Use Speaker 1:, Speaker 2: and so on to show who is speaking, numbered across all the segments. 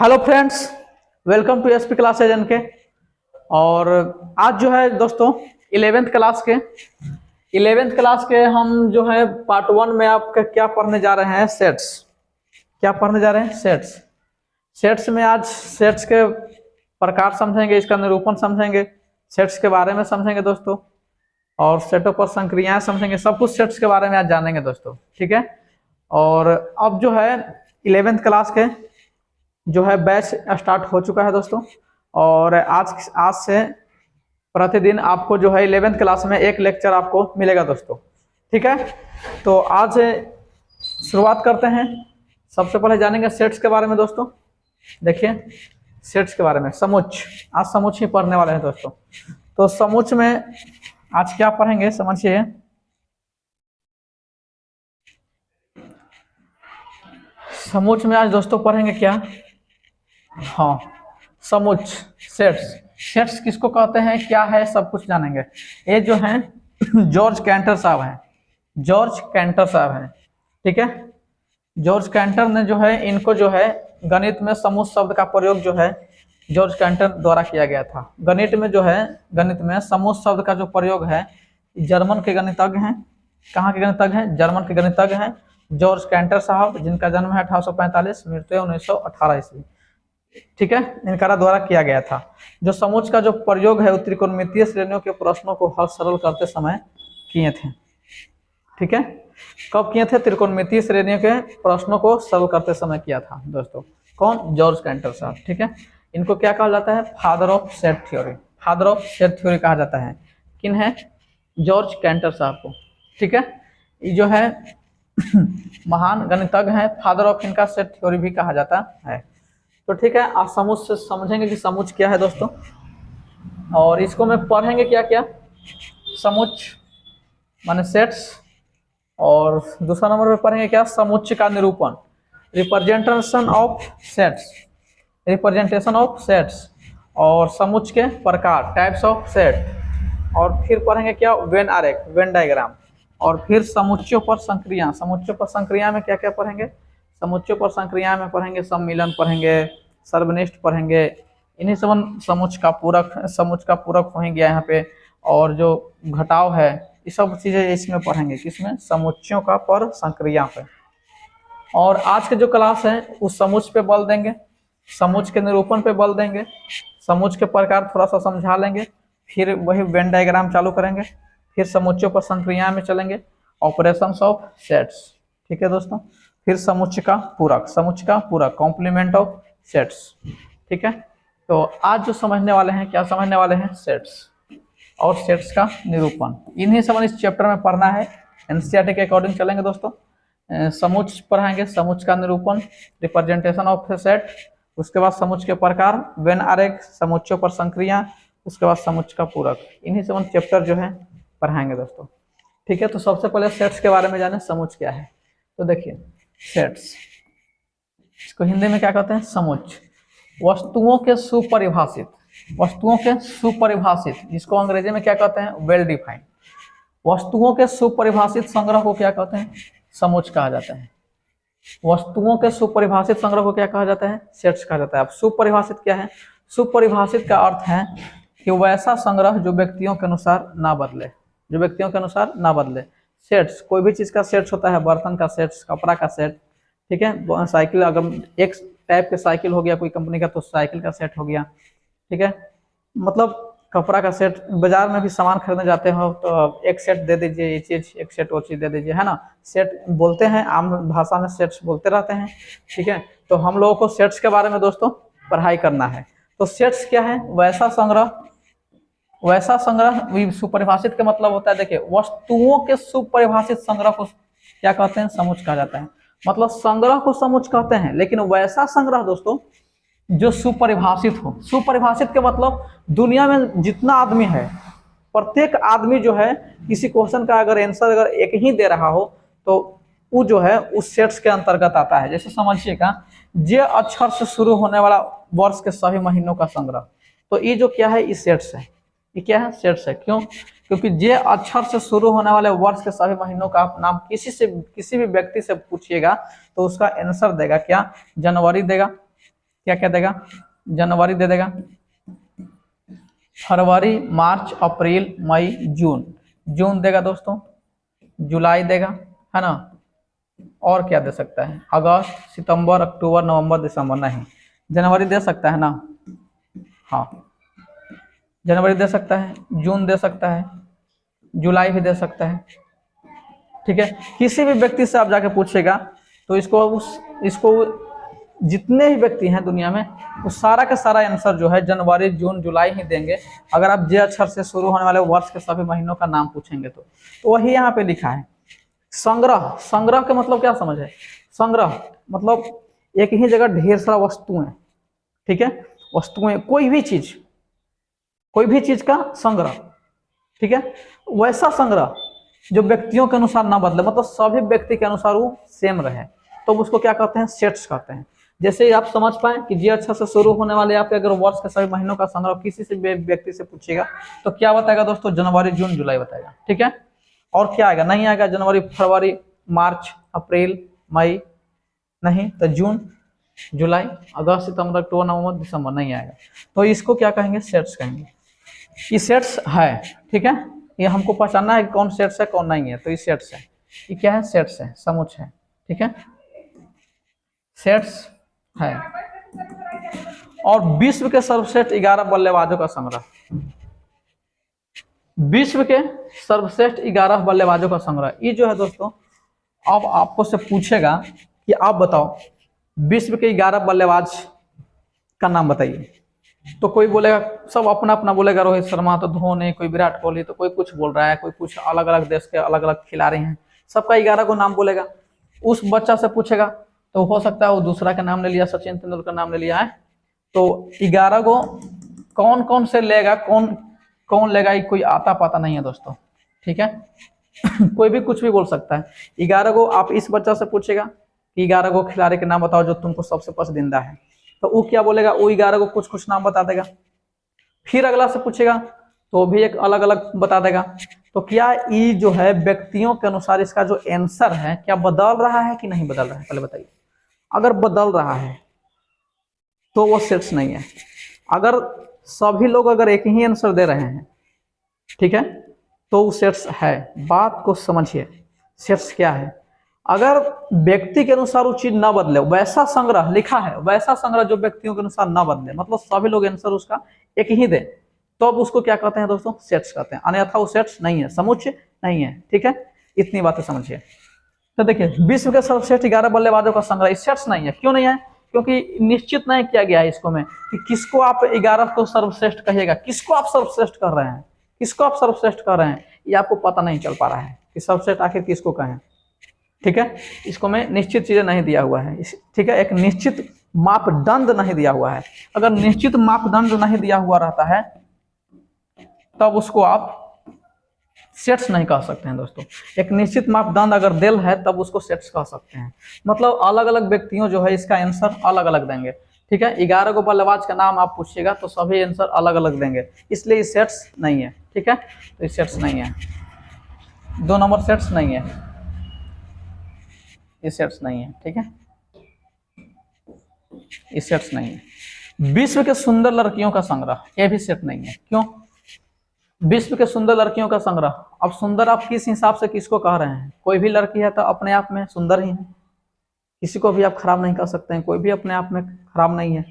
Speaker 1: Hello friends, welcome to SP classes N K. और आज जो है दोस्तों 11th क्लास के हम जो है पार्ट 1 में आपका क्या पढ़ने जा रहे हैं, सेट्स। क्या पढ़ने जा रहे हैं? सेट्स। सेट्स में आज सेट्स के प्रकार समझेंगे, इसका निरूपण समझेंगे, सेट्स के बारे में समझेंगे दोस्तों, और सेटों पर संक्रियाएं समझेंगे। सब कुछ सेट्स के बारे में आज जानेंगे दोस्तों, ठीक है। और अब जो है 11th क्लास के जो है बैच स्टार्ट हो चुका है दोस्तों। और आज आज से प्रतिदिन आपको जो है 11th क्लास में एक लेक्चर आपको मिलेगा दोस्तों, ठीक है। तो आज शुरुआत करते हैं। सबसे पहले जानेंगे सेट्स के बारे में दोस्तों। देखिए सेट्स के बारे में, समुच्च। आज समुच्च ही पढ़ने वाले हैं दोस्तों। तो समुच्च में आज क्या पढ़ेंगे समझिए। समुच्च में आज दोस्तों पढ़ेंगे क्या? हाँ, समुच्च, सेट्स। सेट्स किसको कहते हैं, क्या है, सब कुछ जानेंगे। ये जो है जॉर्ज कैंटर साहब हैं, जॉर्ज कैंटर साहब हैं, ठीक है। जॉर्ज कैंटर ने जो है इनको जो है गणित में समुच्च शब्द का प्रयोग जो है जॉर्ज कैंटर द्वारा किया गया था। गणित में जो है, गणित में समुच्च शब्द का जो प्रयोग है, जर्मन के गणितज्ञ हैं। कहाँ के गणितज्ञ हैं? जर्मन के गणितज्ञ हैं जॉर्ज कैंटर साहब, जिनका जन्म है 1845, मृत्यु 1918 ईस्वी, ठीक है। इनका द्वारा किया गया था। जो समुच्च का जो प्रयोग है वो त्रिकोणमितीय श्रेणियों के प्रश्नों को हल सरल करते समय किए थे, ठीक है। कब किए थे? त्रिकोणमितीय श्रेणियों के प्रश्नों को सरल करते समय किया था दोस्तों। कौन? जॉर्ज कैंटर साहब, ठीक है। इनको क्या कहा जाता है? Father of set theory. Father of set theory कहा जाता है। किन है? जॉर्ज कैंटर साहब को, ठीक है। ये जो है महान गणितज्ञ हैं, फादर ऑफ इनका सेट थ्योरी भी कहा जाता है। तो ठीक है, आप समुच्च से समझेंगे कि समुच्च क्या है दोस्तों, और इसको में पढ़ेंगे क्या क्या। समुच्च माने सेट्स, और दूसरा नंबर पे पढ़ेंगे क्या? समुच्च का निरूपण, representation of sets, representation of sets, और समुच्च के प्रकार, टाइप्स ऑफ सेट। और फिर पढ़ेंगे क्या? वेन आरेख, वेन डायग्राम। और फिर समुच्चों पर संक्रिया। समुच्चों पर संक्रिया में क्या क्या पढ़ेंगे? समुच्चों पर संक्रिया में पढ़ेंगे सम्मिलन, पढ़ेंगे सर्वनिष्ठ, पढ़ेंगे इन्हीं समुच्च का पूरक, समुच्च का पूरक हो गया यहाँ पे, और जो घटाव है, ये सब चीजें इसमें पढ़ेंगे। किसमें? समुच्चों का पर संक्रिया पे। और आज के जो क्लास है उस समुच्च पे बल देंगे, समुच्च के निरूपण पे बल देंगे, समुच्च के प्रकार थोड़ा सा समझा लेंगे, फिर वही वेन डायग्राम चालू करेंगे, फिर समुच्चों पर संक्रिया में चलेंगे, ऑपरेशंस ऑफ सेट्स, ठीक है दोस्तों। फिर समुच्च का पूरक, समुच्च का पूरक, कॉम्प्लीमेंट ऑफ सेट्स, ठीक है। तो आज जो समझने वाले हैं, क्या समझने वाले हैं? सेट्स और सेट्स का निरूपण। इन्हीं सब इस चैप्टर में पढ़ना है। एनसीईआरटी के अकॉर्डिंग चलेंगे दोस्तों। समुच्च पढ़ाएंगे, समुच्च का निरूपण, रिप्रेजेंटेशन ऑफ सेट, उसके बाद समुच्च के प्रकार, वेन आरेख, समुच्चों पर संक्रिया, उसके बाद समुच्च का पूरक। इन्हीं सब चैप्टर जो है पढ़ाएंगे दोस्तों, ठीक है। तो सबसे पहले सेट्स के बारे में जाने, समुच्च क्या है। तो देखिए सेट्स, इसको हिंदी में क्या कहते हैं? समुच्च। वस्तुओं के सुपरिभाषित, वस्तुओं के सुपरिभाषित, जिसको अंग्रेजी में क्या कहते हैं? Well defined. वस्तुओं के सुपरिभाषित संग्रह को क्या कहते हैं? समुच्च कहा जाता है। वस्तुओं के सुपरिभाषित संग्रह को क्या कहा जाता है? सेट्स कहा जाता है। अब सुपरिभाषित क्या है? सुपरिभाषित का अर्थ है कि वैसा संग्रह जो व्यक्तियों के अनुसार ना बदले, जो व्यक्तियों के अनुसार ना बदले। सेट्स, कोई भी चीज का सेट्स होता है, बर्तन का सेट्स, कपड़ा का सेट, ठीक है। साइकिल, अगर एक टाइप के साइकिल हो गया कोई कंपनी का, तो साइकिल का सेट हो गया, ठीक है। मतलब कपड़ा का सेट, बाजार में भी सामान खरीदने जाते हो तो एक सेट दे दीजिए, ये चीज, एक सेट वो चीज दे दीजिए, है ना। सेट बोलते हैं, आम भाषा में सेट्स बोलते रहते हैं, ठीक है। तो हम लोगों को सेट्स के बारे में दोस्तों पढ़ाई करना है। तो सेट्स क्या है? वैसा संग्रह, वैसा संग्रह, सुपरिभाषित का मतलब होता है, देखिए वस्तुओं के सुपरिभाषित संग्रह को क्या कहते हैं? समुच्च कहा जाता है। मतलब संग्रह को समुच्च कहते हैं, लेकिन वैसा संग्रह दोस्तों जो सुपरिभाषित हो। सुपरिभाषित के मतलब दुनिया में जितना आदमी है, प्रत्येक आदमी जो है किसी क्वेश्चन का अगर आंसर अगर एक ही दे रहा हो तो वो जो है उस सेट्स के अंतर्गत आता है। जैसे समझिएगा, जे अक्षर से शुरू होने वाला वर्ष के सभी महीनों का संग्रह, तो ये जो क्या है? ये सेट्स है। ये क्या है? सेट्स है। क्यों? क्योंकि जे अक्षर से शुरू होने वाले वर्ष के सभी महीनों का आप नाम किसी भी व्यक्ति से पूछिएगा तो उसका आंसर देगा क्या? जनवरी देगा, क्या क्या देगा, जनवरी दे देगा, फरवरी, मार्च, अप्रैल, मई, जून, जून देगा दोस्तों, जुलाई देगा, है ना, और क्या दे सकता है, अगस्त, सितंबर, अक्टूबर, नवंबर, दिसंबर, नहीं, जनवरी दे सकता है ना, हाँ जनवरी दे सकता है, जून दे सकता है, जुलाई भी दे सकता है, ठीक है। किसी भी व्यक्ति से आप जाके पूछेगा तो इसको जितने ही व्यक्ति हैं दुनिया में वो सारा का सारा आंसर जो है जनवरी, जून, जुलाई ही देंगे। अगर आप जे अक्षर से शुरू होने वाले वर्ष के सभी महीनों का नाम पूछेंगे तो वही यहाँ पे लिखा है। संग्रह, संग्रह का मतलब क्या समझ है, संग्रह मतलब एक ही जगह ढेर सारा वस्तुएं, ठीक है, वस्तुएं, कोई भी चीज का संग्रह, ठीक है, वैसा संग्रह जो व्यक्तियों के अनुसार ना बदले, मतलब सभी व्यक्ति के अनुसार वो सेम रहे, तो उसको क्या कहते हैं, सेट्स कहते हैं। जैसे आप समझ पाए कि जे अक्षर से शुरू होने वाले आप अगर वर्ष के सभी महीनों का संग्रह किसी से व्यक्ति से पूछेगा तो क्या बताएगा दोस्तों, जनवरी, जून, जुलाई बताएगा, ठीक है। और क्या आएगा, नहीं आएगा जनवरी, फरवरी, मार्च, अप्रैल, मई, नहीं तो जून, जुलाई, अगस्त, सितंबर, अक्टूबर, नवंबर, दिसंबर, नहीं आएगा। तो इसको क्या कहेंगे, सेट्स कहेंगे। ये सेट्स है, ठीक है, ये हमको पहचानना है कि कौन सेट्स है कौन नहीं है, तो ये सेट्स है, ये क्या है, सेट्स है, समुच्चय है, ठीक है, सेट्स है। और विश्व के सर्वश्रेष्ठ 11 बल्लेबाजों का संग्रह, विश्व के सर्वश्रेष्ठ 11 बल्लेबाजों का संग्रह, ये जो है दोस्तों, अब आपको से पूछेगा कि आप बताओ विश्व के 11 बल्लेबाज का नाम बताइए, तो कोई बोलेगा, सब अपना अपना बोलेगा, रोहित शर्मा, तो धोनी, कोई विराट कोहली, तो कोई कुछ बोल रहा है, कोई कुछ, अलग अलग देश के अलग अलग खिलाड़ी हैं, सबका 11 को नाम बोलेगा। उस बच्चा से पूछेगा तो हो सकता है वो दूसरा का नाम ले लिया, सचिन तेंदुलकर नाम ले लिया है, तो 11 को कौन कौन से लेगा, कौन कौन लेगा, कोई आता पता नहीं है दोस्तों, ठीक है। कोई भी कुछ भी बोल सकता है। 11 को आप इस बच्चा से पूछेगा कि 11 को खिलाड़ी के नाम बताओ जो तुमको सबसे पसंदीदा है, तो वो क्या बोलेगा, वो 11 को कुछ कुछ नाम बता देगा। फिर अगला से पूछेगा तो भी एक अलग अलग बता देगा। तो क्या ये जो है व्यक्तियों के अनुसार इसका जो आंसर है क्या बदल रहा है कि नहीं बदल रहा है, पहले बताइए। अगर बदल रहा है तो वो सेट्स नहीं है। अगर सभी लोग अगर एक ही आंसर दे रहे हैं, ठीक है, तो वो सेट्स है। बात को समझिए, सेट्स क्या है। अगर व्यक्ति के अनुसार वो चीज ना बदले, वैसा संग्रह लिखा है, वैसा संग्रह जो व्यक्तियों के अनुसार ना बदले, मतलब सभी लोग आंसर उसका एक ही दे, तो अब उसको क्या कहते हैं दोस्तों, सेट्स कहते हैं। अन्यथा वो सेट्स नहीं है, समुच्चय नहीं है, ठीक है। इतनी बातें समझिए। तो देखिए, विश्व के सर्वश्रेष्ठ 11 बल्लेबाजों का संग्रह सेट्स नहीं है। क्यों नहीं है, क्योंकि निश्चित नहीं किया गया है इसको में कि किसको आप 11 को सर्वश्रेष्ठ कहिएगा, किसको आप सर्वश्रेष्ठ कर रहे हैं, किसको आप सर्वश्रेष्ठ कर रहे हैं, ये आपको पता नहीं चल पा रहा है कि सर्वश्रेष्ठ आखिर किसको कहें, ठीक है। इसको में निश्चित चीजें नहीं दिया हुआ है, ठीक है, एक निश्चित मापदंड नहीं दिया हुआ है। अगर निश्चित मापदंड नहीं दिया हुआ रहता है तब उसको आप सेट्स नहीं कह सकते हैं दोस्तों। एक निश्चित मापदंड अगर दिल है तब उसको सेट्स कह सकते हैं। मतलब अलग अलग व्यक्तियों जो है इसका आंसर अलग अलग देंगे, ठीक है। 11 को बल्लेबाज का नाम आप पूछिएगा तो सभी आंसर अलग अलग देंगे, इसलिए ये सेट्स नहीं है, ठीक है। तो ये सेट्स नहीं है, 2 नंबर सेट्स नहीं है, ये सेट्स नहीं है, ठीक है, ये सेट्स नहीं है। विश्व के सुंदर लड़कियों का संग्रह, ये भी सेट नहीं है। क्यों, विश्व के सुंदर लड़कियों का संग्रह। अब सुंदर आप किस हिसाब से किसको कह रहे हैं, कोई भी लड़की है तो अपने आप में सुंदर ही है, किसी को भी आप खराब नहीं कर सकते हैं, कोई भी अपने आप में खराब नहीं है,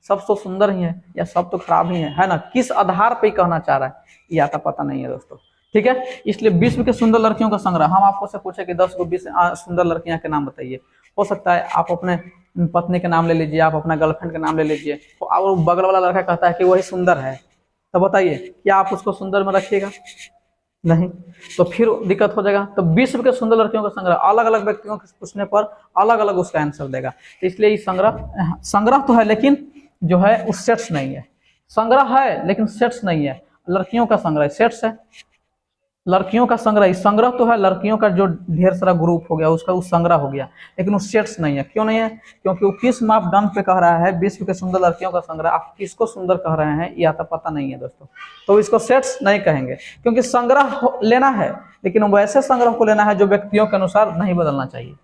Speaker 1: सब तो सुंदर ही है या सब तो खराब ही है ना। किस आधार पे कहना चाह रहा है ये आता पता नहीं है दोस्तों, ठीक है। इसलिए विश्व के सुंदर लड़कियों का संग्रह, हम आपको से पूछे कि 10 को 20 सुंदर लड़कियां के नाम बताइए, हो सकता है आप अपने पत्नी के नाम ले लीजिए, आप अपना गर्लफ्रेंड का नाम ले लीजिए, तो और बगल वाला लड़का कहता है कि वही सुंदर है, तो बताइए क्या आप उसको सुंदर में रखिएगा, नहीं, तो फिर दिक्कत हो जाएगा। तो विश्व के सुंदर लड़कियों का संग्रह, अलग अलग व्यक्तियों के पूछने पर अलग अलग उसका आंसर देगा, तो इसलिए ये संग्रह तो है लेकिन जो है वो सेट्स नहीं है। संग्रह है लेकिन सेट्स नहीं है। लड़कियों का संग्रह सेट्स है, लड़कियों का संग्रह, संग्रह तो है, लड़कियों का जो ढेर सारा ग्रुप हो गया उसका वो संग्रह हो गया, लेकिन वो सेट्स नहीं है। क्यों नहीं है, क्योंकि वो किस मापदंड पे कह रहा है विश्व के सुंदर लड़कियों का संग्रह, आप किसको सुंदर कह रहे हैं यह तो पता नहीं है दोस्तों, तो इसको सेट्स नहीं कहेंगे। क्योंकि संग्रह लेना है लेकिन वैसे संग्रह को लेना है जो व्यक्तियों के अनुसार नहीं बदलना चाहिए,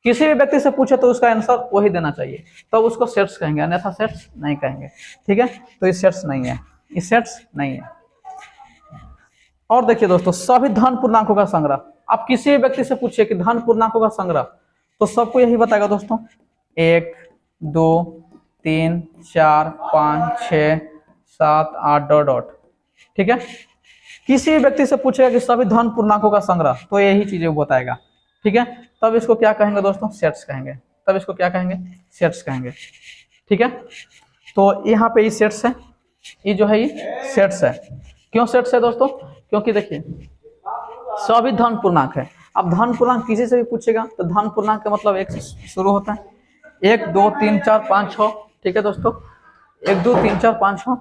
Speaker 1: किसी भी व्यक्ति से पूछे तो उसका आंसर वही देना चाहिए, तब तो उसको सेट्स कहेंगे, अन्यथा सेट्स नहीं कहेंगे। ठीक है, तो ये सेट्स नहीं है, ये सेट्स नहीं है। और देखिए दोस्तों, सभी धन पूर्णांकों का संग्रह, आप किसी भी व्यक्ति से पूछिए कि धन पूर्णांकों का संग्रह, तो सबको यही बताएगा दोस्तों, 1 2 3 4 5 6 7 8 डॉट डॉट। ठीक है, किसी भी व्यक्ति से पूछेगा कि सभी धन पूर्णांकों का संग्रह, तो यही चीजें वो बताएगा। ठीक है, तब इसको क्या कहेंगे दोस्तों, सेट्स कहेंगे, तब इसको क्या कहेंगे, सेट्स कहेंगे। ठीक है, तो यहाँ पे ये सेट्स है, ये जो है ये सेट्स है। क्यों सेट्स है दोस्तों, क्योंकि देखिए सभी धन पूर्णांक है। अब धन पूर्णांक किसी से भी पूछेगा तो धन पूर्णांक का मतलब 1 से शुरू होता है, 1 2 3 4 5 6। ठीक है दोस्तों, 1 2 3 4 5 6।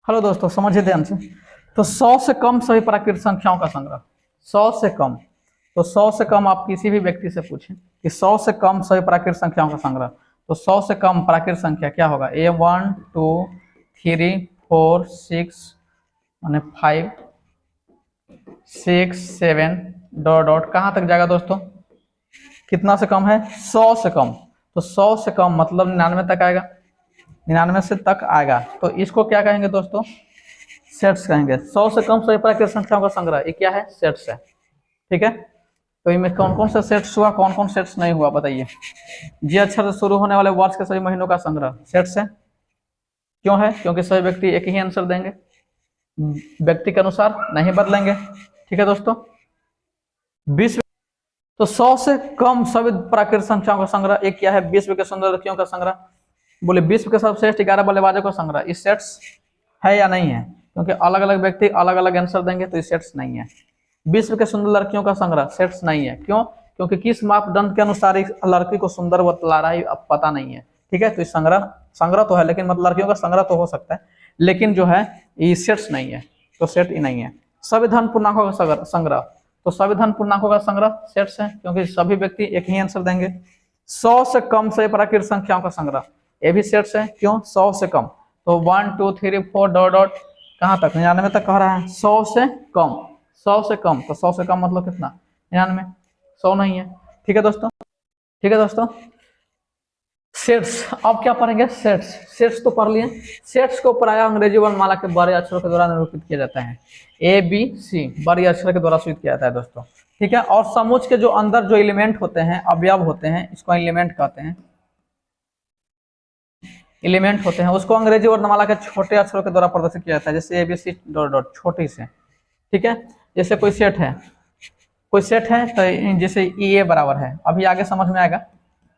Speaker 1: हेलो दोस्तों, समझिए ध्यान से। तो 100 से कम सभी प्राकृतिक संख्याओं का संग्रह, 100 से कम, तो 100 से कम आप किसी भी व्यक्ति से पूछें कि 100 से कम सभी प्राकृतिक संख्याओं का संग्रह, तो 100 से कम प्राकृतिक संख्या क्या होगा, ए 1 2 3 4 6 माने 5 6 7 डॉट डॉट, कहाँ तक जाएगा दोस्तों, कितना से कम है, 100 से कम। तो 100 से कम मतलब 99 तक आएगा, 99 से तक आएगा, तो इसको क्या कहेंगे दोस्तों, सेट्स कहेंगे। 100 से कम सभी प्राकृतिक संख्याओं का संग्रह, ये क्या है, सेट्स है। ठीक है, तो इनमें कौन कौन से सेट्स हुआ, कौन कौन सेट्स नहीं हुआ, बताइए। जी अक्षर से शुरू होने वाले वर्ष के सभी महीनों का संग्रह सेट्स है। क्यों है, क्योंकि सभी व्यक्ति एक ही आंसर देंगे, व्यक्ति के अनुसार नहीं बदलेंगे। ठीक है दोस्तों, 20, तो 100 से कम सभी प्राकृतिक संख्याओं का संग्रह, एक क्या है, विश्व के सुंदर लड़कियों का संग्रह। बोले विश्व के सर्वश्रेष्ठ 11 बल्लेबाजों का संग्रह, इस सेट्स है या नहीं है, क्योंकि अलग अलग व्यक्ति अलग अलग आंसर देंगे, तो इस सेट्स नहीं है। विश्व के सुंदर लड़कियों का संग्रह सेट्स नहीं है, क्यों, क्योंकि किस मापदंड के अनुसार एक लड़की को सुंदर बतला रहा है अब पता नहीं है। ठीक है, तो इस संग्रह तो है, लेकिन मतलब लड़कियों का संग्रह तो हो सकता है, लेकिन जो है ये सेट्स नहीं है, तो सेट ही नहीं है। सभी धन पूर्णांकों का संग्रह, तो सभी धन पूर्णांकों का संग्रह सेट्स है, क्योंकि सभी व्यक्ति एक ही आंसर देंगे। 100 से कम सभी प्राकृतिक संख्याओं का संग्रह, ये भी सेट्स है, क्यों, 100 से कम, तो 1 2 3 4 डॉट डॉट, कहाँ तक, 99 तक कह रहा है, 100 से कम, 100 से कम, तो 100 से कम मतलब कितना, 99, 100 नहीं है। ठीक है दोस्तों, ठीक है दोस्तों, सेट्स, अब क्या पढ़ेंगे, सेट्स। सेट्स तो पढ़ लिए, सेट्स को प्रायः अंग्रेजी वर्णमाला के बड़े अक्षरों के द्वारा निरूपित किया जाता है, ए बी सी बड़े अक्षर के द्वारा सूचित किया जाता है दोस्तों। ठीक है, और समुच्चय के जो अंदर जो एलिमेंट होते हैं, अवयव होते हैं, इसको एलिमेंट कहते हैं, एलिमेंट होते हैं, उसको अंग्रेजी वर्णमाला के छोटे अक्षरों के द्वारा प्रदर्शित किया जाता है, जैसे A B C dot dot, छोटी से। ठीक है, जैसे कोई सेट है, कोई सेट है, तो जैसे ए बराबर है, अभी आगे समझ में आएगा,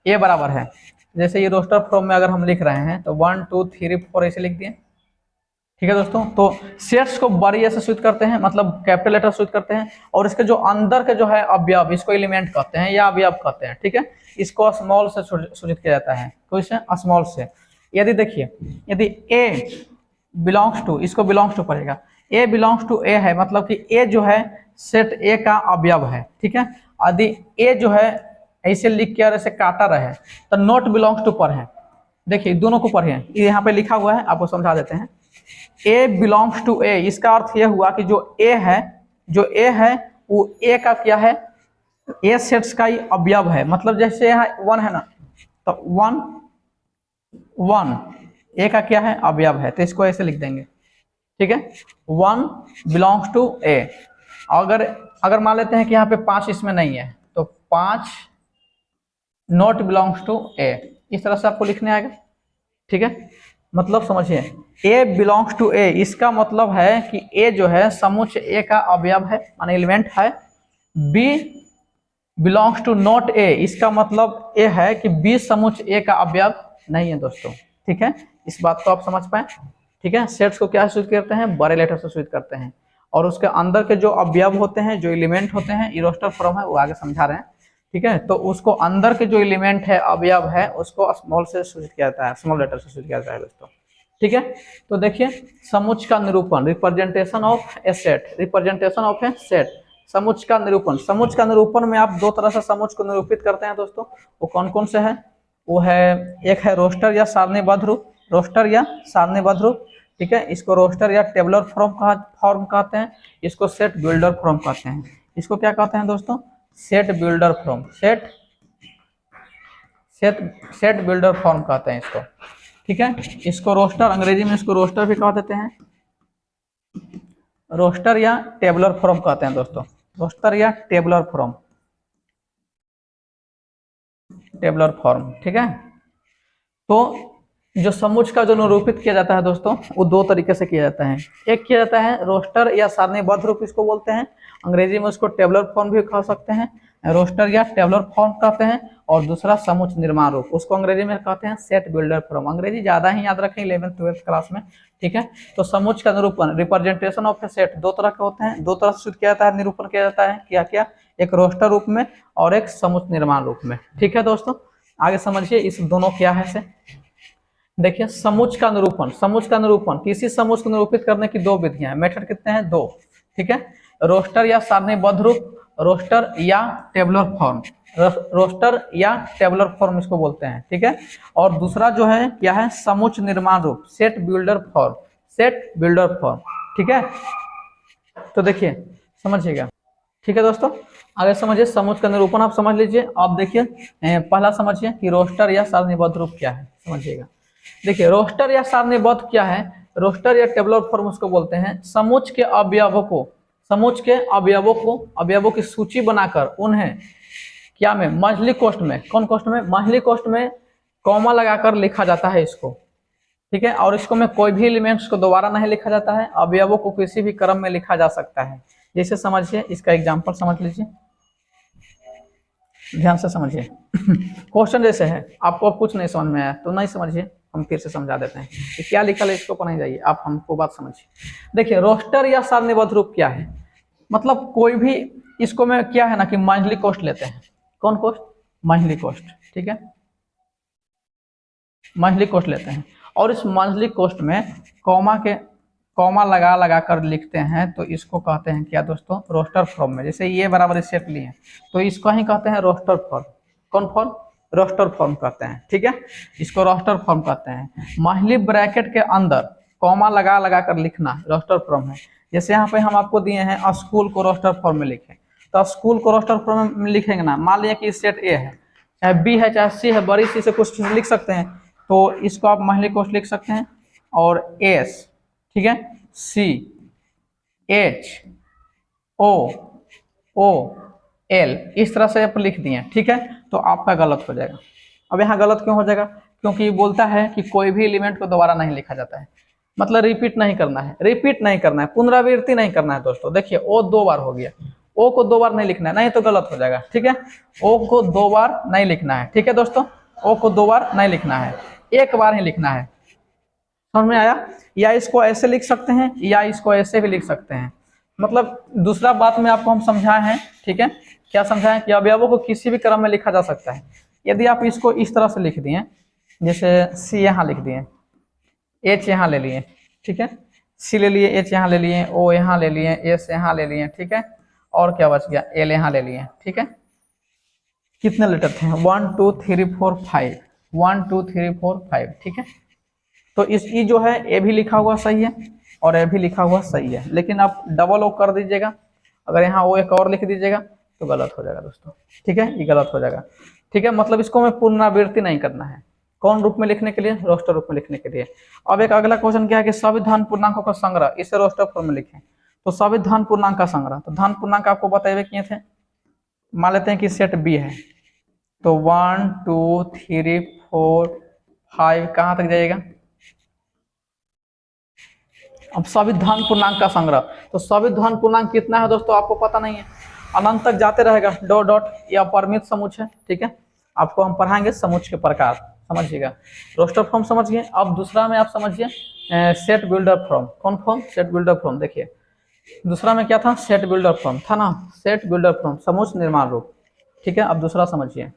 Speaker 1: ए बराबर है, जैसे ये रोस्टर फॉर्म में अगर हम लिख रहे हैं तो 1 2 3 4 ऐसे लिख दिए। ठीक है दोस्तों, तो सेट्स को बड़ी ऐसे सूचित करते हैं, मतलब कैपिटल लेटर सूचित करते हैं, और इसके जो अंदर के जो है अवयव, इसको एलिमेंट कहते हैं या अवयव कहते हैं। ठीक है, इसको स्मॉल से सूचित किया जाता है, तो इसे स्मॉल से। यदि देखिए, यदि ए बिलोंग्स टू, इसको बिलोंग्स टू पड़ेगा, ए बिलोंग्स टू ए है, मतलब कि ए जो है सेट ए का अवयव है। ठीक है, यदि ए जो है ऐसे लिख के और ऐसे काटा रहे तो नॉट बिलोंग्स टू पर है। देखिए दोनों को पढ़े, यहाँ पे लिखा हुआ है, आपको समझा देते हैं। ए बिलोंग्स टू ए, इसका अर्थ यह हुआ कि जो ए है, जो ए है वो ए का क्या है, ए सेट्स का ही अवयव है। मतलब जैसे यहाँ 1 है ना, तो 1 1 ए का क्या है, अवयव है, तो इसको ऐसे लिख देंगे। ठीक है, 1 बिलोंग्स टू ए। अगर मान लेते हैं कि यहाँ पे 5 इसमें नहीं है, तो 5 नॉट बिलोंग्स टू ए, इस तरह से आपको लिखने आएगा। ठीक है, मतलब समझिए, ए बिलोंग्स टू ए, इसका मतलब है कि ए जो है समुच्चय ए का अवयव है, माने एलिमेंट है। B belongs to not A, इसका मतलब ए है कि बी समुच्चय ए का अवयव नहीं है दोस्तों। ठीक है, इस बात को आप समझ पाए। ठीक है, सेट्स को क्या सूचित करते हैं, बड़े लेटर से सूचित करते हैं, और उसके अंदर के जो अवयव होते हैं, जो एलिमेंट होते हैं, ये रोस्टर फॉर्म है, वो आगे समझा रहे हैं। ठीक है, तो उसको अंदर के जो एलिमेंट है, अवयव है, उसको स्मॉल से सूचित किया जाता है, स्मॉल लेटर से सूचित किया जाता है दोस्तों। ठीक है, तो देखिए समुच्चय का निरूपण, representation of A set, representation of A set, समुच्चय का निरूपण। समुच्चय का निरूपण में आप दो तरह से समुच्चय को निरूपित करते हैं दोस्तों, वो कौन कौन से है, वो है, एक है रोस्टर या सारणीबद्ध रूप, रोस्टर या सारणीबद्ध रूप। ठीक है, इसको रोस्टर या टेबुलर फॉर्म कहते हैं, इसको सेट बिल्डर फॉर्म कहते हैं, इसको क्या कहते हैं दोस्तों, set builder form, set set set builder form कहते हैं इसको, ठीक है। इसको रोस्टर, अंग्रेजी में इसको रोस्टर भी कह देते हैं, रोस्टर या टेबलर फॉर्म कहते हैं दोस्तों, रोस्टर या टेबलर फॉर्म, टेबलर फॉर्म, ठीक है। तो जो समुच्चय का जो निरूपित किया जाता है दोस्तों, वो दो तरीके से किया जाता है। एक किया जाता है रोस्टर या सारणीबद्ध रूप इसको बोलते हैं, अंग्रेजी में उसको टेबलर फॉर्म भी कह सकते हैं, रोस्टर या टेबलर फॉर्म कहते हैं। और दूसरा समुच्चय निर्माण रूप, उसको अंग्रेजी में कहते हैं सेट बिल्डर फॉर्म। अंग्रेजी ज्यादा ही याद रखें 11th-12th क्लास में, ठीक है। तो समुच्चय का निरूपण, रिप्रेजेंटेशन ऑफ ए सेट, दो तरह के होते हैं, दो तरह से किया जाता है, निरूपण किया जाता है, क्या क्या, एक रोस्टर रूप में और एक समुच्चय निर्माण रूप में, ठीक है दोस्तों। आगे समझिए इस दोनों क्या है से। देखिए समुच्चय का निरूपण, समुच्चय का निरूपण, किसी समुच्चय को निरूपित करने की दो विधियां हैं, मेथड कितने हैं, दो, ठीक है। रोस्टर या सारणीबद्ध रूप, रोस्टर या टेबलर फॉर्म, रोस्टर या टेबलर फॉर्म इसको बोलते हैं, ठीक है। और दूसरा जो है क्या है, समुच्चय निर्माण रूप, set builder form, set builder form, ठीक है। तो देखिए समझिएगा, ठीक है दोस्तों। आगे समझिए समुच्चय का निरूपण आप समझ लीजिए। आप देखिए पहला समझिए कि रोस्टर या सारणीबद्ध रूप क्या है, समझिएगा। देखिए रोस्टर या सारणीबद्ध क्या है, रोस्टर या टेबलर फॉर्म उसको बोलते हैं, समुच्चय के अवयवों को, समुच्चय के अवयवों को, अवयवों की सूची बनाकर उन्हें क्या में, मंझली कोष्ठ में, कौन कोष्ठ में, मंझली कोष्ठ में कॉमा लगाकर लिखा जाता है इसको, ठीक है। और इसको में कोई भी एलिमेंट्स को दोबारा नहीं लिखा जाता है, अवयवों को किसी भी क्रम में लिखा जा सकता है। जैसे समझिए, इसका एग्जांपल समझ लीजिए, ध्यान से समझिए। क्वेश्चन जैसे है, आपको अब कुछ नहीं समझ में आया तो नहीं समझिए, हम फिर से समझा देते हैं कि क्या लिखा है, इसको नहीं जाइए, आप हमको बात समझिए। देखिए रोस्टर या सारणीबद्ध रूप क्या है, मतलब कोई भी, इसको में क्या है ना कि मंझली कोष्ठ लेते हैं, कौन कोष्ठ, मंझली कोष्ठ, ठीक है, मंझली कोष्ठ लेते हैं। और इस मंझली कोष्ठ में कॉमा लगा लगा कर लिखते हैं, तो इसको कहते हैं क्या दोस्तों, रोस्टर फॉर्म में। जैसे ये बराबर सेट लिए तो इसको ही कहते हैं रोस्टर फॉर्म, कौन फॉर्म, रोस्टर फॉर्म कहते हैं, ठीक है। इसको रोस्टर फॉर्म कहते हैं। मंझली ब्रैकेट के अंदर कॉमा लगा लगा कर लिखना रोस्टर फॉर्म है। जैसे यहाँ पे हम आपको दिए हैं स्कूल को रोस्टर फॉर्म में लिखें, तो स्कूल को रोस्टर फॉर्म में लिखेंगे ना, मान लिया कि सेट ए है, चाहे बी है चाहे सी है, बड़ी सी से कुछ लिख सकते हैं, तो इसको आप मंझली कोष्ठ लिख सकते हैं। और एस, ठीक है, सी, एच, ओ, ओ, एल, इस तरह से आप लिख दिए, ठीक है। तो आपका गलत हो जाएगा। अब यहाँ गलत क्यों हो जाएगा, क्योंकि ये बोलता है कि कोई भी एलिमेंट को दोबारा नहीं लिखा जाता है, मतलब रिपीट नहीं करना है, रिपीट नहीं करना है, पुनरावृत्ति नहीं करना है दोस्तों। देखिए ओ दो बार हो गया, ओ को दो बार नहीं लिखना है, नहीं तो गलत हो जाएगा, ठीक है। ओ को दो बार नहीं लिखना है, ठीक है दोस्तों, ओ को दो बार नहीं लिखना है, एक बार ही लिखना है, समझ में आया। या इसको ऐसे लिख सकते हैं या इसको ऐसे भी लिख सकते हैं, मतलब दूसरा बात में आपको हम समझाए हैं, ठीक है। क्या समझाएं कि अवयवों को किसी भी क्रम में लिखा जा सकता है। यदि आप इसको इस तरह से लिख दिए, जैसे सी यहाँ लिख दिए, एच यहाँ ले लिए, ठीक है, सी ले लिए, एच यहाँ ले लिए, ओ यहाँ ले लिए, एस यहाँ ले लिए, ठीक है। और क्या बच गया, एल यहाँ ले लिए, ठीक है। कितने लेटर थे, 1 2 3 4 5, 1 2 3 4 5, ठीक है। तो इस ई जो है ए भी लिखा हुआ सही है और ए भी लिखा हुआ सही है, लेकिन आप डबल ओ कर दीजिएगा, अगर यहाँ ओ एक और लिख दीजिएगा तो गलत हो जाएगा दोस्तों, ठीक है, ये गलत हो जाएगा, ठीक है। मतलब इसको हमें पुनरावृत्ति नहीं करना है, कौन रूप में लिखने के लिए, रोस्टर रूप में लिखने के लिए। अब एक अगला क्वेश्चन क्या है कि सभी धन पूर्णांकों का संग्रह, इसे रोस्टर फॉर्म में लिखें। तो सभी धन पूर्णांक का संग्रह, तो धन पूर्णांक आपको बताए किए थे, मान लेते हैं कि सेट बी है, तो 1 2 3 4 5 कहाँ तक जाइएगा। अब सभी धन पूर्णांक का संग्रह, तो सभी धन पूर्णांक कितना है दोस्तों, आपको पता नहीं है, अनंत तक जाते रहेगा, डॉट डॉट, या अपरिमित समुच्चय है, ठीक है। आपको हम पढ़ाएंगे समुच्चय के प्रकार, समझिएगा। रोस्टर फॉर्म समझिए। अब दूसरा में आप समझिए सेट बिल्डर फॉर्म, कौन फॉर्म, सेट बिल्डर फॉर्म। देखिए दूसरा में क्या था, सेट बिल्डर फॉर्म था ना, सेट बिल्डर फॉर्म, समुच्चय निर्माण रूप, ठीक है। अब दूसरा समझिए,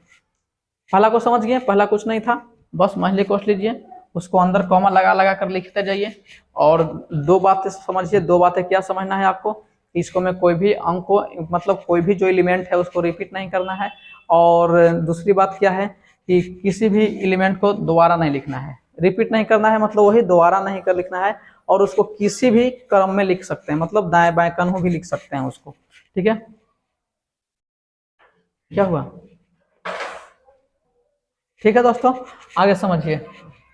Speaker 1: पहला को समझ गए, पहला कुछ नहीं था, बस मंझली कोष्ठ लीजिए, उसको अंदर कॉमा लगा लगा कर लिखते जाइए। और दो बातें समझिए, दो बातें क्या समझना है आपको, इसको में कोई भी अंक को, मतलब कोई भी जो एलिमेंट है उसको रिपीट नहीं करना है। और दूसरी बात क्या है कि किसी भी एलिमेंट को दोबारा नहीं लिखना है, रिपीट नहीं करना है, मतलब वही दोबारा नहीं कर लिखना है। और उसको किसी भी क्रम में लिख सकते हैं, मतलब दाएं बाएं कन्हों भी लिख सकते हैं उसको, ठीक है। क्या हुआ? ठीक है दोस्तों, आगे समझिए।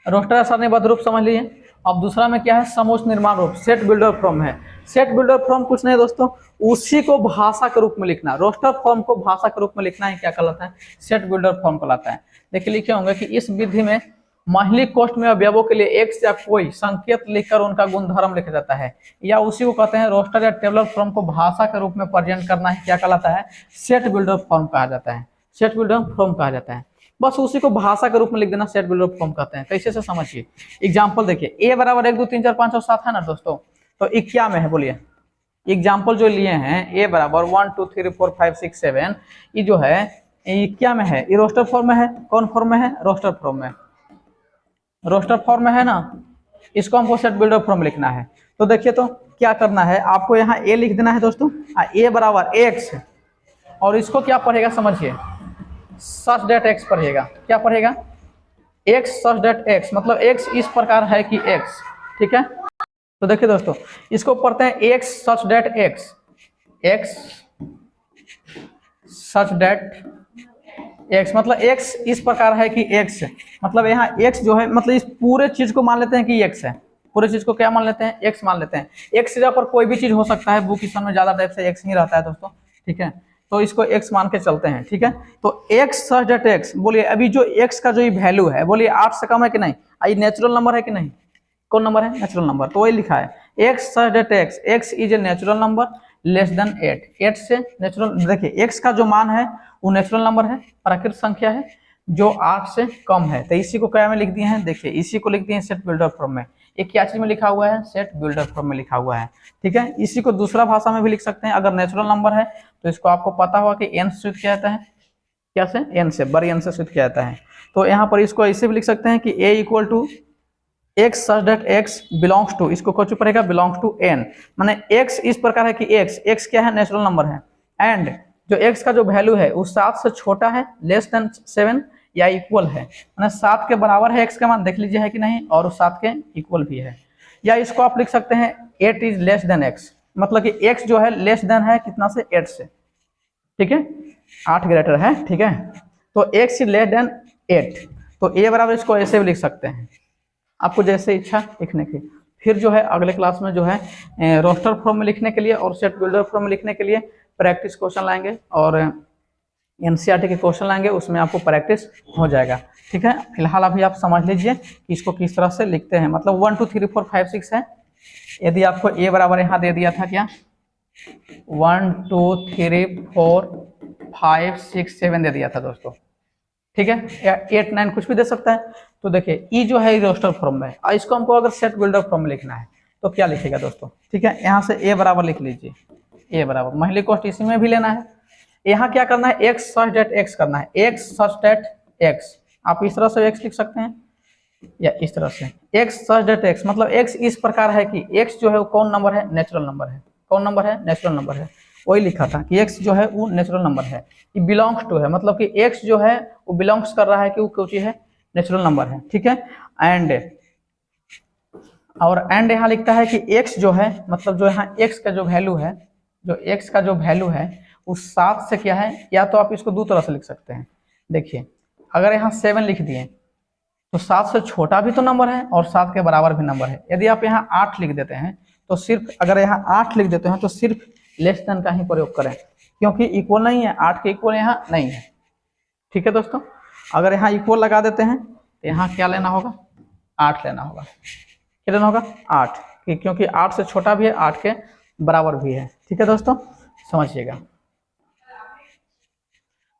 Speaker 1: रोस्टर सारणीबद्ध रूप समझ लिए। अब दूसरा में क्या है? समोच्च निर्माण रूप, सेट बिल्डर फॉर्म है। सेट बिल्डर फॉर्म कुछ नहीं दोस्तों, उसी को भाषा के रूप में लिखना। रोस्टर फॉर्म को भाषा के रूप में लिखना है, क्या कहलाता है? सेट बिल्डर फॉर्म कहलाता है। देखिए लिखे होंगे कि इस विधि में माहिली कोष्ठ में अवयवों के लिए एक्स या कोई संकेत लिखकर उनका गुणधर्म लिखा जाता है, या उसी को कहते हैं रोस्टर या टेबलर फॉर्म को भाषा के रूप में प्रेजेंट करना है, क्या कहलाता है? सेट बिल्डर फॉर्म कहा जाता है। सेट बिल्डर फॉर्म कहा जाता है। बस उसी को भाषा के रूप में लिख देना, सेट बिल्डर फॉर्म कहते हैं। कैसे से समझिए, एग्जाम्पल देखिए। ए बराबर 1 2 3 4 5 और 7 है ना दोस्तों, तो ये क्या में है बोलिए? एग्जाम्पल जो लिए हैं, ए बराबर 1 2 3 4 5 6 7, ये जो है ये क्या में है? ये रोस्टर फॉर्म में है। कौन फॉर्म में है? रोस्टर फॉर्म में। रोस्टर फॉर्म में है ना, इसको हमको सेट बिल्डर फॉर्म लिखना है। तो देखिए तो क्या करना है आपको, यहाँ ए लिख देना है दोस्तों। ए बराबर एक्स, और इसको क्या पढ़ेगा समझिए, सच डेट एक्स पढ़ेगा। क्या पढ़ेगा? एक्स सच डेट एक्स, मतलब एक्स इस प्रकार है कि एक्स। ठीक है, तो देखिए दोस्तों, इसको पढ़ते हैं x such that x. X such that x मतलब एक्स इस प्रकार है कि एक्स, मतलब यहाँ एक्स जो है, मतलब इस पूरे चीज को मान लेते हैं कि एक्स है। पूरे चीज को क्या मान लेते हैं? एक्स मान लेते हैं। एक्स से पर कोई भी चीज हो सकता है, बुक क्वेश्चन में ज्यादा टाइप से एक्स ही रहता है दोस्तों। ठीक है, तो इसको एक्स मान के चलते हैं। ठीक है, तो एक्स सच डेट एक्स, बोलिए अभी जो एक्स का जो ये वैल्यू है, बोलिए 8 से कम है कि नहीं? ये नेचुरल नंबर है कि नहीं? कौन नंबर है? Natural number. तो वही लिखा है x such that x, x is a natural number less than 8। 8 से नेचुरल, देखिए एक्स का जो मान है वो नेचुरल नंबर है, प्राकृत संख्या है जो 8 से कम है। तो इसी को क्या में लिख दिए हैं? देखिए इसी को लिख दिए हैं सेट बिल्डर फॉर्म में। ये क्या चीज में लिखा हुआ है? सेट बिल्डर फॉर्म में लिखा हुआ है। ठीक है, इसी को दूसरा भाषा में भी लिख सकते हैं। अगर नेचुरल नंबर है तो इसको आपको पता होगा कि एन से सूचित किया जाता है। क्या से? एन से, बड़ी एन से सूचित किया जाता है। तो यहाँ पर इसको ऐसे भी लिख सकते हैं कि A equal to X such that X belongs to, इसको कौन पड़ेगा? Belongs to N. माने एक्स इस प्रकार है कि एक्स, एक्स क्या है? नेचुरल नंबर है। एंड जो एक्स का जो वैल्यू है वो 7 से छोटा है, लेस देन 7 या इक्वल है, माने 7 के बराबर है एक्स का मान, देख लीजिए है कि नहीं, और 7 के इक्वल भी है। या इसको आप लिख सकते हैं 8 इज लेस देन एक्स, मतलब कि एक्स जो है लेस देन है कितना से? 8 से। ठीक है, 8 ग्रेटर है। ठीक है, तो एक्स इज लेस देन 8, तो ए बराबर इसको ऐसे भी लिख सकते हैं, आपको जैसे इच्छा लिखने की। फिर जो है अगले क्लास में जो है रोस्टर फॉर्म में लिखने के लिए और सेट बिल्डर फॉर्म में लिखने के लिए प्रैक्टिस क्वेश्चन लाएंगे, और एनसीईआरटी के क्वेश्चन लाएंगे, उसमें आपको प्रैक्टिस हो जाएगा। ठीक है, फिलहाल अभी आप समझ लीजिए कि इसको किस तरह से लिखते हैं। मतलब 1 2 3 4 5 6 है। यदि आपको ए बराबर यहाँ दे दिया था क्या? 1 2 3 4 5 6 7 दे दिया था दोस्तों। ठीक है, या 8 9 कुछ भी दे सकता है। तो देखिए ई जो है रोस्टर फॉर्म में, इसको हमको अगर सेट बिल्डर फॉर्म में लिखना है तो क्या लिखेगा दोस्तों? ठीक है, यहाँ से ए बराबर लिख लीजिए। ए बराबर माहिली कोष्ठ इसी में भी लेना है। यहाँ क्या करना है? एक्स सच डेट एक्स करना है। एक्स सच डेट एक्स, आप इस तरह से एक्स लिख सकते हैं या इस तरह से एक्स सच डेट एक्स, मतलब एक्स इस प्रकार है कि एक्स जो है वो कौन नंबर है? नेचुरल नंबर है। कौन नंबर है? नेचुरल नंबर है। वही लिखा था कि एक्स जो है वो नेचुरल नंबर है। ये बिलोंग्स टू है, मतलब कि एक्स जो है वो बिलोंग्स कर रहा है कि वो कौन सी है? नेचुरल नंबर है। ठीक है, एंड और एंड यहाँ लिखता है कि एक्स जो है, मतलब जो यहाँ एक्स का जो वैल्यू है, जो एक्स का जो वैल्यू है उस 7 से क्या है? या तो आप इसको दो तरह से लिख सकते हैं। देखिए अगर यहाँ 7 लिख दिए तो 7 से छोटा भी तो नंबर है और 7 के बराबर भी नंबर है। यदि आप यहाँ 8 लिख देते हैं तो सिर्फ, अगर यहाँ 8 लिख देते हैं तो सिर्फ लेस देन का ही प्रयोग करें, क्योंकि इक्वल नहीं है, 8 के इक्वल यहाँ नहीं है। ठीक है दोस्तों, अगर यहाँ इक्वल लगा देते हैं तो यहाँ क्या लेना होगा? 8 लेना होगा। क्या लेना होगा? 8, क्योंकि 8 से छोटा भी है, 8 के बराबर भी है। ठीक है दोस्तों, समझिएगा।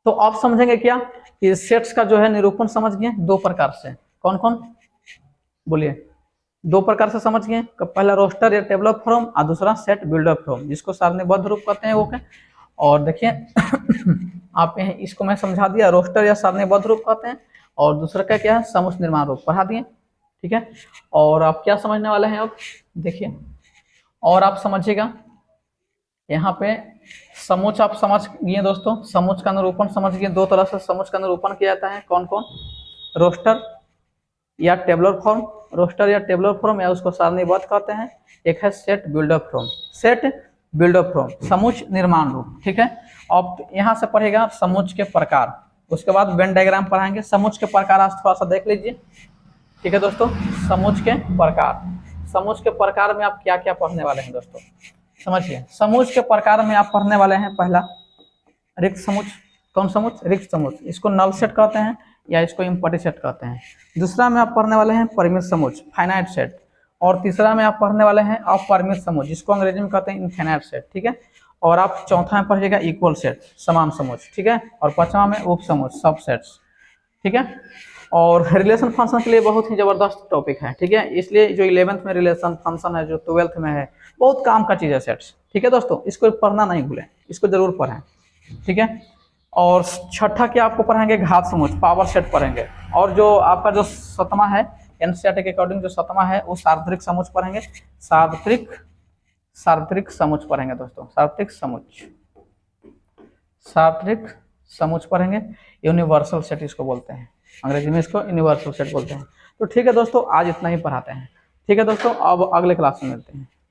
Speaker 1: तो आप समझेंगे क्या कि सेट्स का जो है निरूपण समझ गए 2 प्रकार से। कौन कौन? बोलिए। 2 प्रकार से समझ गए, पहला रोस्टर या टेबलर फॉर्म और दूसरा सेट बिल्डर फॉर्म, जिसको सारणीबद्ध रूप कहते हैं। ओके, और देखिए आप इसको मैं समझा दिया, रोस्टर या सारणीबद्ध रूप कहते हैं, और दूसरा का क्या है? समुच्चय निर्माण रूप पढ़ा दिए। ठीक है, और आप क्या समझने वाले हैं अब देखिए, और आप समझिएगा यहाँ पे समुच्चय आप समझ गए दोस्तों। समुच्चय का निरूपण समझ गए, 2 तरह से समुच्चय का निरूपण किया जाता है। कौन कौन? रोस्टर या टेबलर फॉर्म, रोस्टर या टेबलर फॉर्म, या उसको सारणीबद्ध कहते हैं। एक है set builder form. Set builder form समुच्चय निर्माण रूप। ठीक है, अब यहाँ से पढ़ेगा समुच्चय के प्रकार, उसके बाद वेन डायग्राम पढ़ाएंगे। समुच्चय के प्रकार आज थोड़ा सा देख लीजिए, ठीक है दोस्तों। समुच्चय के प्रकार, समुच्चय के प्रकार में आप क्या क्या पढ़ने वाले हैं दोस्तों, समझिए। समुच्चय के प्रकार में आप पढ़ने वाले हैं पहला रिक्त समुच्चय। कौन समुच्चय? रिक्त समुच्चय। इसको नल सेट कहते हैं या इसको इम्पटी सेट कहते हैं। दूसरा में आप पढ़ने वाले हैं परिमित समुच्चय, फाइनाइट सेट। और तीसरा में आप पढ़ने वाले हैं अपरिमित समुच्चय, जिसको अंग्रेजी में कहते हैं इनफाइनाइट सेट, ठीक है। और आप चौथा में पढ़िएगा इक्वल सेट, समान समुच्चय, ठीक है। और पांचवा में उप समुच्चय, सब सेट्स, ठीक है। और रिलेशन फंक्शन के लिए बहुत ही जबरदस्त टॉपिक है, ठीक है। इसलिए जो 11th में रिलेशन फंक्शन है, जो 12th में है, बहुत काम का चीज है सेट्स, ठीक है दोस्तों। इसको पढ़ना नहीं भूलें, इसको जरूर पढ़ें, ठीक है। और छठा क्या आपको पढ़ाएंगे? घात समुच्चय, पावर सेट पढ़ेंगे। और जो आपका जो सतमा है एनसीईआरटी के अकॉर्डिंग, जो सतमा है वो सार्वत्रिक समुच्चय पढ़ेंगे। सार्वत्रिक समुच्चय पढ़ेंगे दोस्तों, सार्वत्रिक समुच्चय पढ़ेंगे। यूनिवर्सल सेट इसको बोलते हैं, अंग्रेजी में इसको यूनिवर्सल सेट बोलते हैं। तो ठीक है दोस्तों, आज इतना ही पढ़ाते हैं, ठीक है दोस्तों। अब अगले क्लास में मिलते हैं।